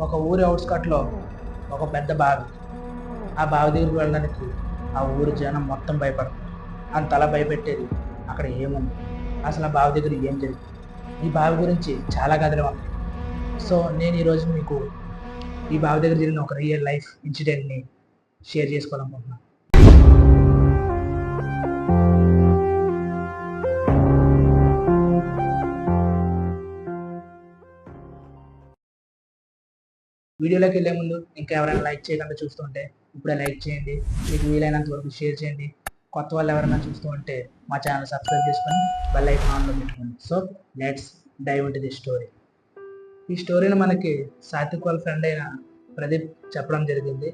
ఒక ఊరి అవుట్స్కట్లో ఒక పెద్ద బావి. ఆ బావి దగ్గరికి వెళ్ళడానికి ఆ ఊరి జనం మొత్తం భయపడతారు. అంతలా భయపెట్టేది అక్కడ ఏముంది, అసలు ఆ బావి దగ్గర ఏం జరిగింది, ఈ బావి గురించి చాలా కథలు ఉన్నాయి. సో నేను ఈరోజు మీకు ఈ బావి దగ్గర జరిగిన ఒక రియల్ లైఫ్ ఇన్సిడెంట్ని షేర్ చేసుకోవాలనుకుంటున్నాను. వీడియోలోకి వెళ్ళే ముందు ఇంకా ఎవరైనా లైక్ చేయకుండా చూస్తుంటే ఇప్పుడే లైక్ చేయండి. మీకు వీలైనంత వరకు షేర్ చేయండి. కొత్త వాళ్ళు ఎవరైనా చూస్తూ ఉంటే మా ఛానల్ సబ్స్క్రైబ్ చేసుకొని బెల్ ఐకాన్ ఆన్లో పెట్టుకోండి. So let's dive into the story. ఈ స్టోరీని మనకి సాత్విక్ వాళ్ళ ఫ్రెండ్ అయిన ప్రదీప్ చెప్పడం జరిగింది.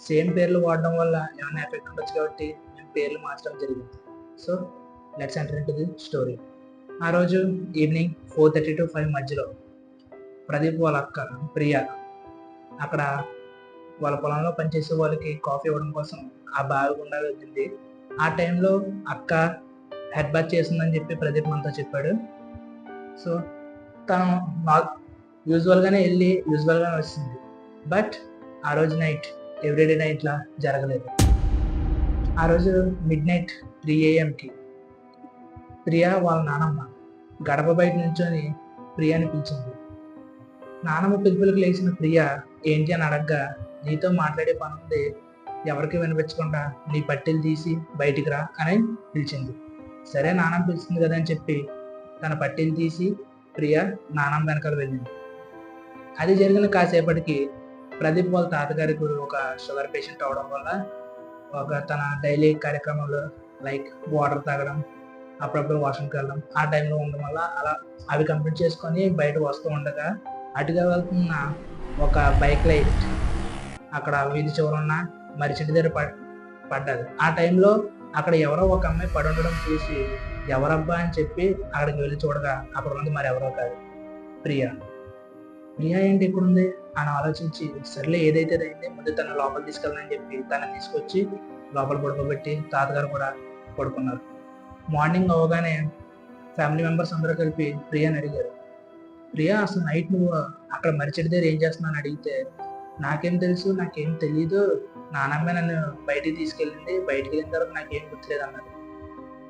సేమ్ పేర్లు వాడడం వల్ల ఏమైనా ఎఫెక్ట్ ఉండొచ్చు కాబట్టి మేము పేర్లు మార్చడం జరిగింది. So let's enter into the story. ఆ రోజు ఈవినింగ్ 4:30 to 5 మధ్యలో ప్రదీప్ వాళ్ళ అక్క ప్రియా అక్కడ వాళ్ళ పొలంలో పనిచేసే వాళ్ళకి కాఫీ ఇవ్వడం కోసం ఆ బావి గుండా వెళ్ళింది. ఆ టైంలో అక్క హెడ్ బాత్ చేసిందని చెప్పి ప్రదీప్ మనతో చెప్పాడు. సో తను యూజువల్గానే వెళ్ళి యూజువల్గానే వచ్చింది. బట్ ఆ రోజు నైట్ ఎవ్రీడే నైట్లా జరగలేదు. ఆ రోజు మిడ్ నైట్ 3 AM ప్రియా వాళ్ళ నానమ్మ గడప బయట నుంచొని ప్రియాని పిలిచింది. నానమ్మ పిలుపులకు లేచిన ప్రియ ఏంటి అని అడగ్గా, నీతో మాట్లాడే పని ఉంది, ఎవరికి వినిపించకుండా నీ పట్టీలు తీసి బయటికి రా అని పిలిచింది. సరే నానమ్మ పిలుస్తుంది కదా అని చెప్పి తన పట్టీలు తీసి ప్రియ నానమ్మ వెనకాల వెళ్ళింది. అది జరిగిన కాసేపటికి ప్రదీప్ వాళ్ళ తాతగారికి ఒక షుగర్ పేషెంట్ అవడం వల్ల తన డైలీ కార్యక్రమాలు లైక్ వాటర్ తాగడం, అప్పుడప్పుడు వాష్రూమ్కి వెళ్ళడం, ఆ టైంలో ఉండడం వల్ల అలా అవి కంప్లీట్ చేసుకొని బయట వస్తూ ఉండగా అటుగా వెళ్తున్న ఒక బైక్ లైట్ అక్కడ వీధి చివరున్న మరి చెట్టు దగ్గర పడ్డది. ఆ టైంలో అక్కడ ఎవరో ఒక అమ్మాయి పడి ఉండడం చూసి ఎవరబ్బా అని చెప్పి అక్కడికి వెళ్ళి చూడగా అక్కడ ఉంది మరి ఎవరో కాదు, ప్రియా. ప్రియా ఏంటి ఇక్కడుంది అని ఆలోచించి సర్లే ఏదైతే అయింది ముందు తన లోపల తీసుకెళ్ళని చెప్పి తనని తీసుకొచ్చి లోపల పడుకోబెట్టి తాతగారు కూడా పడుకున్నారు. మార్నింగ్ అవగానే ఫ్యామిలీ మెంబర్స్ అందరూ కలిపి ప్రియాని అడిగారు, ప్రియా అసలు నైట్ నువ్వు అక్కడ మరిచెట్టు దగ్గర ఏం చేస్తున్నావు అడిగితే, నాకేం తెలుసు, నాకేం తెలీదు, నానమ్మ నన్ను బయటికి తీసుకెళ్ళింది, బయటికి వెళ్ళిన తర్వాత నాకేం గుర్తులేదు అన్నది.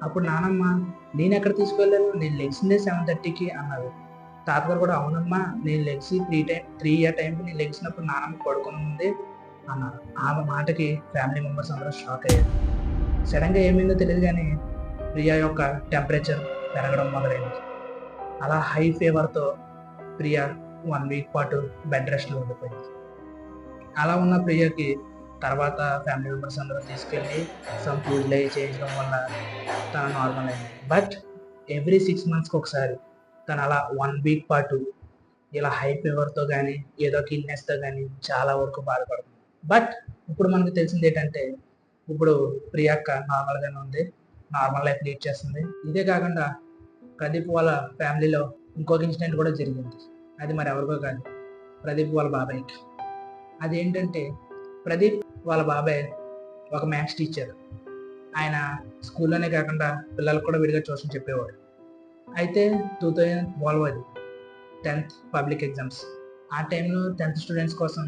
అప్పుడు నానమ్మ నేను ఎక్కడ తీసుకెళ్ళాను, నేను లెగ్సిందే 7:30కి అన్నది. తాతగారు కూడా అవునమ్మా నేను లెగ్సి 3 టైంకి నేను లెగ్సినప్పుడు నానమ్మ పడుకుని ఉంది అన్నారు. ఆ మాటకి ఫ్యామిలీ మెంబర్స్ అందరూ షాక్ అయ్యారు. సడన్గా ఏమైందో తెలియదు కానీ ప్రియా యొక్క టెంపరేచర్ పెరగడం మొదలైంది. అలా హై ఫీవర్తో ప్రియా 1 వీక్ పాటు బెడ్ రెస్ట్లో ఉండిపోయింది. అలా ఉన్న ప్రియాకి తర్వాత ఫ్యామిలీ మెంబర్స్ అందరూ తీసుకెళ్ళి సమ్ పూజలు అవి చేయించడం వల్ల తను నార్మల్ అయింది. బట్ ఎవ్రీ 6 monthsకి ఒకసారి తను అలా 1 వీక్ పాటు ఇలా హై ఫీవర్తో కానీ ఏదో కిడ్నెస్తో కానీ చాలా వరకు బాధపడుతుంది. బట్ ఇప్పుడు మనకు తెలిసింది ఏంటంటే ఇప్పుడు ప్రియాక్క నార్మల్గానే ఉంది, నార్మల్ లైఫ్ లీడ్ చేస్తుంది. ఇదే కాకుండా ప్రదీప్ వాళ్ళ ఫ్యామిలీలో ఇంకొక ఇన్సిడెంట్ కూడా జరిగింది. అది మరి ఎవరికో కాదు, ప్రదీప్ వాళ్ళ బాబాయ్కి. అదేంటంటే ప్రదీప్ వాళ్ళ బాబాయ్ ఒక మ్యాథ్స్ టీచర్. ఆయన స్కూల్లోనే కాకుండా పిల్లలకు కూడా విడిగా ట్యూషన్ చెప్పేవాడు. అయితే 2012 అది 10th పబ్లిక్ ఎగ్జామ్స్. ఆ టైంలో 10th స్టూడెంట్స్ కోసం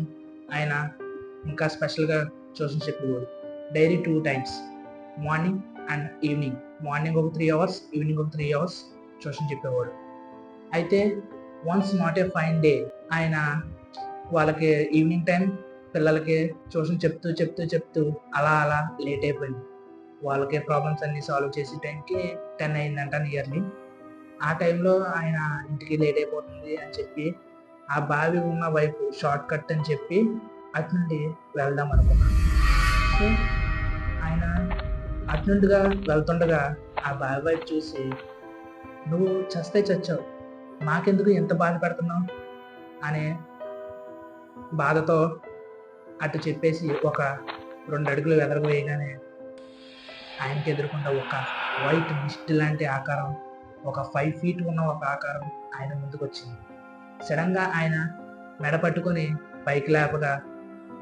ఆయన ఇంకా స్పెషల్గా ట్యూషన్ చెప్పేవాడు. Daily 2 times, morning and evening. Morning ఒక 3 hours, ఈవినింగ్ ఒక 3 hours ట్యూషన్ చెప్పేవాడు. అయితే once not a fine day ఆయన వాళ్ళకి ఈవినింగ్ టైం పిల్లలకి ట్యూషన్ చెప్తూ అలా లేట్ అయిపోయింది. వాళ్ళకి ప్రాబ్లమ్స్ అన్ని సాల్వ్ చేసే టైంకి 10 అయిందంట నియర్లీ. ఆ టైంలో ఆయన ఇంటికి లేట్ అయిపోతుంది అని చెప్పి ఆ బావి ఉన్న వైపు షార్ట్ కట్ అని చెప్పి అటు నుండి వెళ్దాం అనుకున్నాను. సో ఆయన అటు నుండిగా వెళ్తుండగా ఆ బావి వైపు చూసి, నువ్వు చస్తే చచ్చావు, మాకెందుకు ఎంత బాధ పెడుతున్నావు అనే బాధతో అటు చెప్పేసి ఒక 2 అడుగులు వెదరకు వేయగానే ఆయనకి ఎదురుకుండా ఒక వైట్ మిస్ట్ లాంటి ఆకారం, ఒక 5 feet ఉన్న ఒక ఆకారం ఆయన ముందుకు వచ్చింది. సడన్గా ఆయన మెడ పట్టుకొని పైకి లేపగా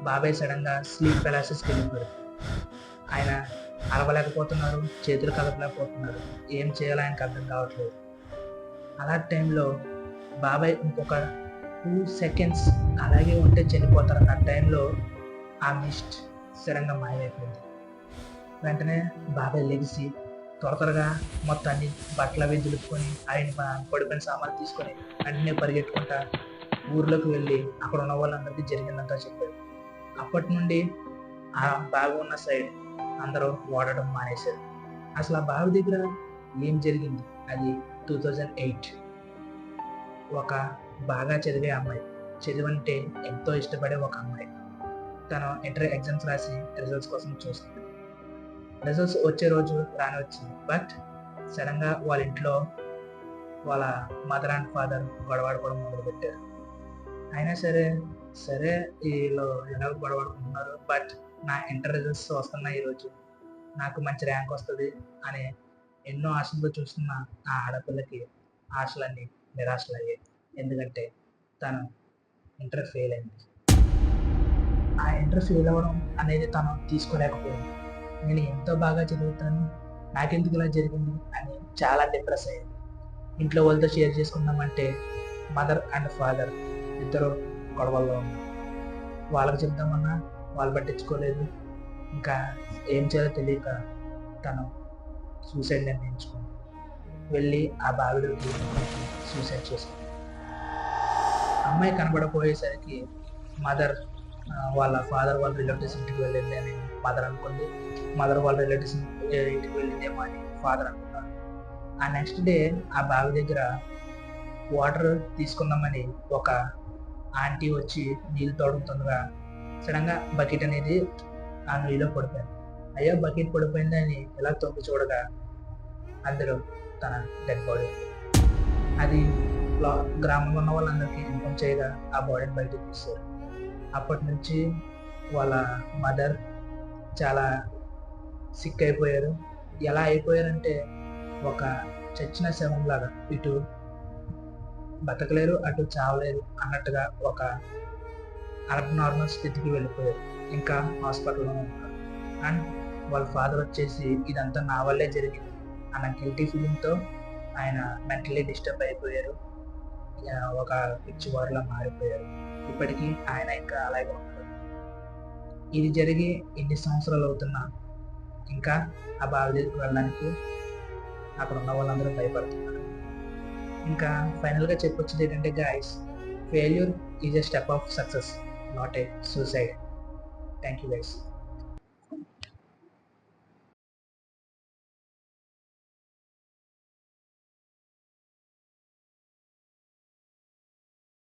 బాబాయ్ సడన్గా స్లీప్ పెరాసిస్కి వెళ్ళిపోయారు. ఆయన అరవలేకపోతున్నారు, చేతులు కదపలేకపోతున్నారు, ఏం చేయాలో ఆయనకు అర్థం కావట్లేదు. అలాంటి టైంలో బాబాయ్ ఇంకొక 2 సెకండ్స్ అలాగే ఉంటే చనిపోతారన్న టైంలో ఆ మిస్ట్ స్థిరంగా మాయమైపోయింది. వెంటనే బాబాయ్ లెగిసి త్వరగా మొత్తం అన్ని బట్టలు అవి దులుపుకొని ఆయన పడిపోయిన సామాన్లు తీసుకొని వెంటనే పరిగెట్టుకుంటా ఊర్లోకి వెళ్ళి అక్కడ ఉన్న వాళ్ళందరికీ జరిగిందంతా చెప్పారు. అప్పటి నుండి ఆ బావి ఉన్న సైడ్ అందరూ ఓడడం మానేశారు. అసలు ఆ బావి దగ్గర ఏం జరిగింది? అది 2008. ఒక బాగా చదివే అమ్మాయి, చదివంటే ఎంతో ఇష్టపడే ఒక అమ్మాయి, తను ఇంటర్ ఎగ్జామ్స్ రాసి రిజల్ట్స్ కోసం చూస్తుంది. రిజల్ట్స్ వచ్చే రోజు రాని వచ్చింది. బట్ సడన్గా వాళ్ళ ఇంట్లో వాళ్ళ మదర్ అండ్ ఫాదర్ గొడవాడుకోవడం మొదలుపెట్టారు. అయినా సరే వీళ్ళు ఎలా గొడవాడుకుంటున్నారు, బట్ నా ఇంటర్ రిజల్ట్స్ వస్తున్నాయి ఈరోజు, నాకు మంచి ర్యాంక్ వస్తుంది అని ఎన్నో ఆశలతో చూస్తున్న ఆ ఆడపిల్లకి ఆశలన్నీ నిరాశలు అయ్యాయి. ఎందుకంటే తను ఇంటర్ ఫెయిల్ అయింది. ఆ ఇంటర్ ఫెయిల్ అవ్వడం అనేది తను తీసుకోలేకపోయింది. నేను ఎంతో బాగా చదువుతాను, నాకెందుకు ఇలా జరిగింది అని చాలా డిప్రెస్ అయ్యింది. ఇంట్లో వాళ్ళతో షేర్ చేసుకుందామంటే మదర్ అండ్ ఫాదర్ ఇద్దరు గొడవల్లో ఉన్నారు. వాళ్ళకి చెప్దామన్నా వాళ్ళు పట్టించుకోలేదు. ఇంకా ఏం చేయాలో తెలియక తను సూసైడ్ నిర్ణయించుకుంది. వెళ్ళి ఆ బావిలోకి సూసైడ్ చేసుకుంది. అమ్మాయి కనబడపోయేసరికి మదర్ వాళ్ళ ఫాదర్ వాళ్ళ రిలేటివ్స్ ఇంటికి వెళ్ళింది అని మదర్ అనుకుంది. మదర్ వాళ్ళ రిలేటివ్స్ ఇంటికి వెళ్ళిందేమో అని ఫాదర్ అనుకున్నారు. ఆ నెక్స్ట్ డే ఆ బావి దగ్గర వాటర్ తీసుకుందామని ఒక ఆంటీ వచ్చి నీళ్ళు తోడుతుండగా సడన్గా బకెట్ అనేది ఆ నీళ్ళలో పడిపోయింది. అయ్యో బకెట్ పడిపోయిందని ఇలా తొంగి చూడగా అందులో తన డెడ్ బాడీ ఉంది. అది గ్రామంలో ఉన్న వాళ్ళందరికీ ఇన్ఫార్మ్ చేయగా ఆ బాడీని బయటకు తీశారు. అప్పటి నుంచి వాళ్ళ మదర్ చాలా సిక్ అయిపోయారు. ఎలా అయిపోయారంటే ఒక చచ్చిన శవం లాగా, ఇటు బతకలేరు అటు చావలేరు అన్నట్టుగా ఒక నార్మల్ స్థితికి వెళ్ళిపోయారు. ఇంకా హాస్పిటల్లో ఉన్నారు. అండ్ వాళ్ళ ఫాదర్ వచ్చేసి ఇదంతా నా వల్లే జరిగింది అన్న గిల్టీ ఫీలింగ్తో ఆయన మెంటలీ డిస్టర్బ్ అయిపోయారు. ఒక పిచ్చివారిలా మారిపోయారు. ఇప్పటికీ ఆయన ఇంకా అలాగే ఉన్నారు. ఇది జరిగి ఎన్ని సంవత్సరాలు అవుతున్నా ఇంకా ఆ బావి దగ్గరికి వెళ్ళడానికి అక్కడ ఉన్న వాళ్ళందరూ భయపడుతున్నారు. ఇంకా ఫైనల్గా చెప్పొచ్చేది ఏంటంటే guys, failure is a step of success, not a suicide. Thank you guys.